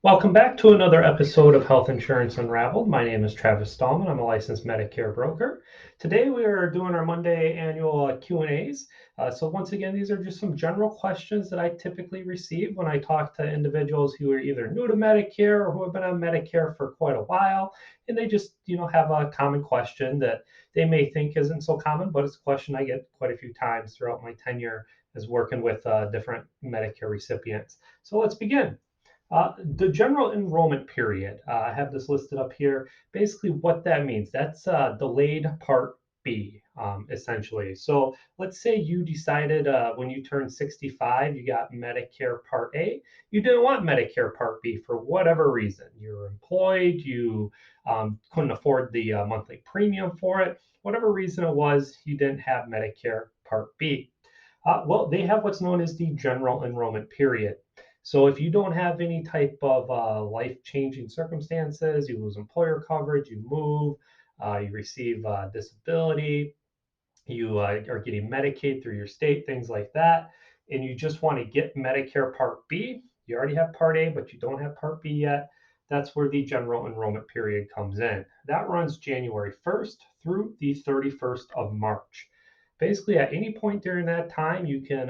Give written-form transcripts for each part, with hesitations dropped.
Welcome back to another episode of Health Insurance Unraveled. My name is Travis Stallman. I'm a licensed Medicare broker. Today we are doing our Monday annual Q&As. So once again, these are just some general questions that I typically receive when I talk to individuals who are either new to Medicare or who have been on Medicare for quite a while, and they just have a common question that they may think isn't so common, but it's a question I get quite a few times throughout my tenure as working with different Medicare recipients. So let's begin. The general enrollment period, I have this listed up here. Basically, what that means, that's delayed Part B, essentially. So let's say you decided when you turned 65, you got Medicare Part A. You didn't want Medicare Part B for whatever reason. You were employed, you couldn't afford the monthly premium for it. Whatever reason it was, you didn't have Medicare Part B. Well, they have what's known as the general enrollment period. So if you don't have any type of life-changing circumstances, you lose employer coverage, you move, you receive disability, you are getting Medicaid through your state, things like that, and you just want to get Medicare Part B, you already have Part A, but you don't have Part B yet, that's where the general enrollment period comes in. That runs January 1st through the 31st of March. Basically, at any point during that time, you can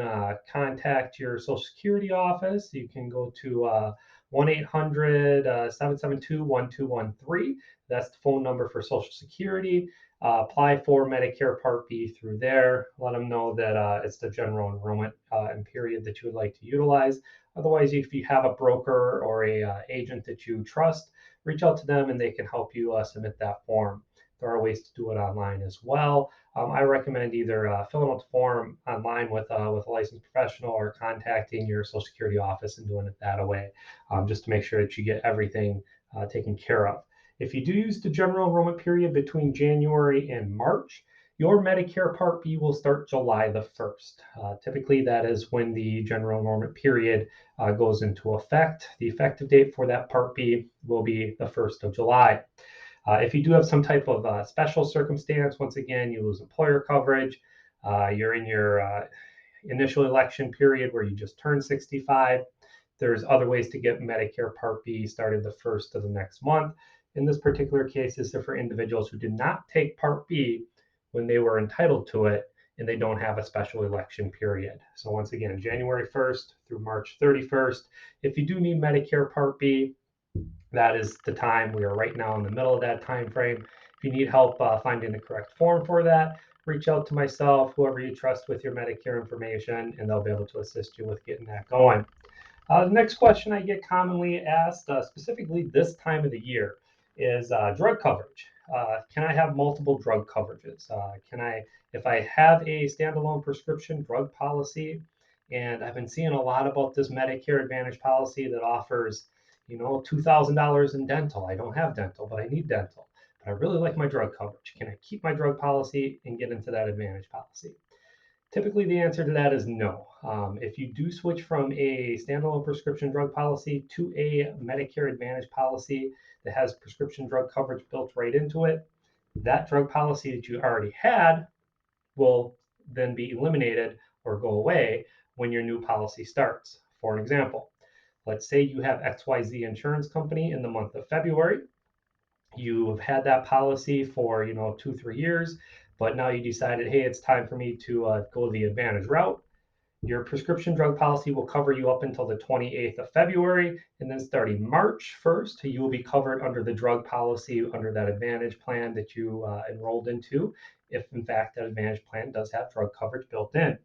contact your Social Security office. You can go to 1 800 772 1213. That's the phone number for Social Security. Apply for Medicare Part B through there. Let them know that it's the general enrollment and period that you would like to utilize. Otherwise, if you have a broker or a agent that you trust, reach out to them and they can help you submit that form. There are ways to do it online as well. I recommend either filling out the form online with a licensed professional or contacting your Social Security office and doing it that way, just to make sure that you get everything taken care of. If you do use the general enrollment period between January and March, your Medicare Part B will start July the 1st. Typically, that is when the general enrollment period goes into effect. The effective date for that Part B will be the 1st of July. If you do have some type of special circumstance, once again, you lose employer coverage, you're in your initial election period where you just turned 65, there's other ways to get Medicare Part B started the first of the next month. In this particular case, this is for individuals who did not take Part B when they were entitled to it and they don't have a special election period. So once again, January 1st through March 31st. If you do need Medicare Part B, that is the time. We are right now in the middle of that time frame. If you need help finding the correct form for that, reach out to myself, whoever you trust with your Medicare information, and they'll be able to assist you with getting that going. The next question I get commonly asked, specifically this time of the year, is drug coverage. Can I have multiple drug coverages? If I have a standalone prescription drug policy, and I've been seeing a lot about this Medicare Advantage policy that offers, $2,000 in dental. I don't have dental, but I need dental. But I really like my drug coverage. Can I keep my drug policy and get into that Advantage policy? Typically, the answer to that is no. If you do switch from a standalone prescription drug policy to a Medicare Advantage policy that has prescription drug coverage built right into it, that drug policy that you already had will then be eliminated or go away when your new policy starts. For an example, let's say you have XYZ insurance company in the month of February. You have had that policy for 2-3 years, but now you decided, hey, it's time for me to go the Advantage route. Your prescription drug policy will cover you up until the 28th of February, and then starting March 1st, you will be covered under the drug policy under that Advantage plan that you enrolled into, if in fact that Advantage plan does have drug coverage built in.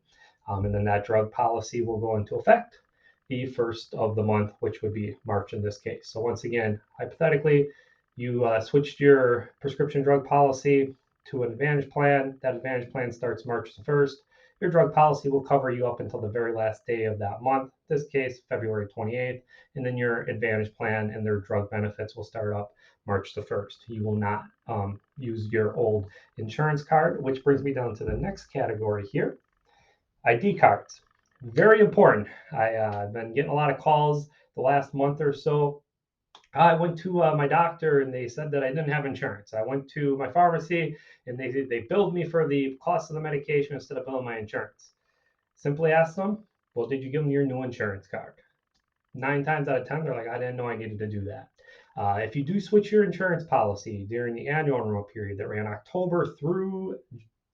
And then that drug policy will go into effect the first of the month, which would be March in this case. So once again, hypothetically, you switched your prescription drug policy to an Advantage plan. That Advantage plan starts March the 1st. Your drug policy will cover you up until the very last day of that month, in this case, February 28th. And then your Advantage plan and their drug benefits will start up March the 1st. You will not use your old insurance card, which brings me down to the next category here. ID cards. Very important. I've been getting a lot of calls the last month or so. I went to my doctor and they said that I didn't have insurance. I went to my pharmacy and they billed me for the cost of the medication instead of billing my insurance. Simply asked them, well, did you give them your new insurance card? Nine times out of 10, they're like, I didn't know I needed to do that. If you do switch your insurance policy during the annual enrollment period that ran October through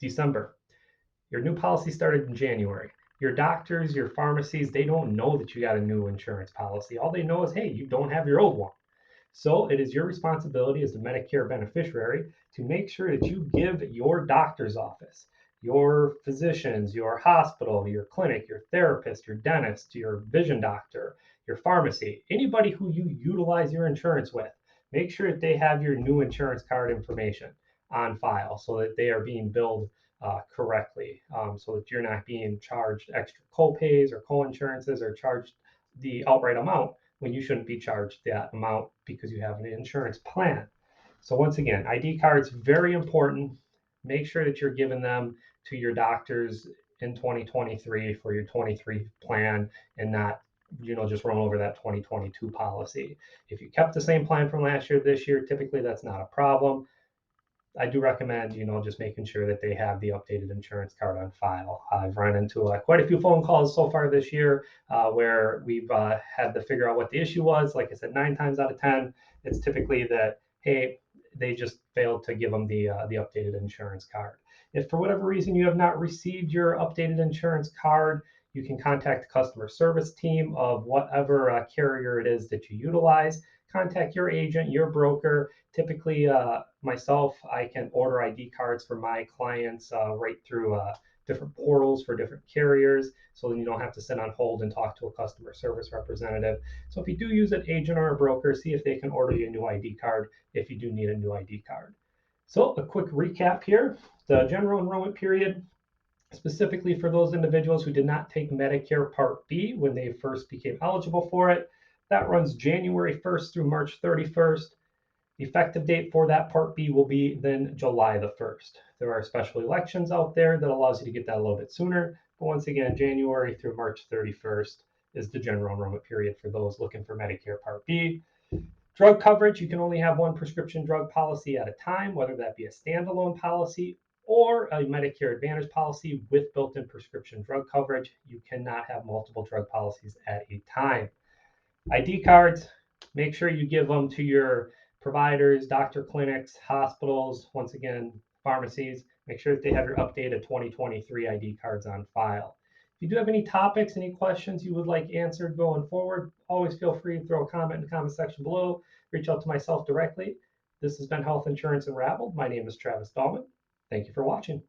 December, your new policy started in January. Your doctors, your pharmacies, they don't know that you got a new insurance policy. All they know is, hey, you don't have your old one. So it is your responsibility as the Medicare beneficiary to make sure that you give your doctor's office, your physicians, your hospital, your clinic, your therapist, your dentist, your vision doctor, your pharmacy, anybody who you utilize your insurance with, make sure that they have your new insurance card information on file so that they are being billed correctly, so that you're not being charged extra co-pays or co-insurances or charged the outright amount when you shouldn't be charged that amount because you have an insurance plan. So once again, ID cards very important. Make sure that you're giving them to your doctors in 2023 for your 23 plan and not just run over that 2022 policy. If you kept the same plan from last year this year, typically that's not a problem. I do recommend, just making sure that they have the updated insurance card on file. I've run into quite a few phone calls so far this year where we've had to figure out what the issue was. Like I said, 9 times out of 10, it's typically that, hey, they just failed to give them the updated insurance card. If for whatever reason you have not received your updated insurance card, you can contact the customer service team of whatever carrier it is that you utilize. Contact your agent, your broker. Typically, myself, I can order ID cards for my clients right through different portals for different carriers. So then you don't have to sit on hold and talk to a customer service representative. So if you do use an agent or a broker, see if they can order you a new ID card if you do need a new ID card. So a quick recap here. The general enrollment period, specifically for those individuals who did not take Medicare Part B when they first became eligible for it, that runs January 1st through March 31st. The effective date for that Part B will be then July the 1st. There are special elections out there that allows you to get that a little bit sooner. But once again, January through March 31st is the general enrollment period for those looking for Medicare Part B. Drug coverage, you can only have one prescription drug policy at a time, whether that be a standalone policy or a Medicare Advantage policy with built-in prescription drug coverage. You cannot have multiple drug policies at a time. ID cards, make sure you give them to your providers, doctor clinics, hospitals, once again, pharmacies. Make sure that they have your updated 2023 ID cards on file. If you do have any topics, any questions you would like answered going forward, always feel free to throw a comment in the comment section below. Reach out to myself directly. This has been Health Insurance Unraveled. My name is Travis Dahlman. Thank you for watching.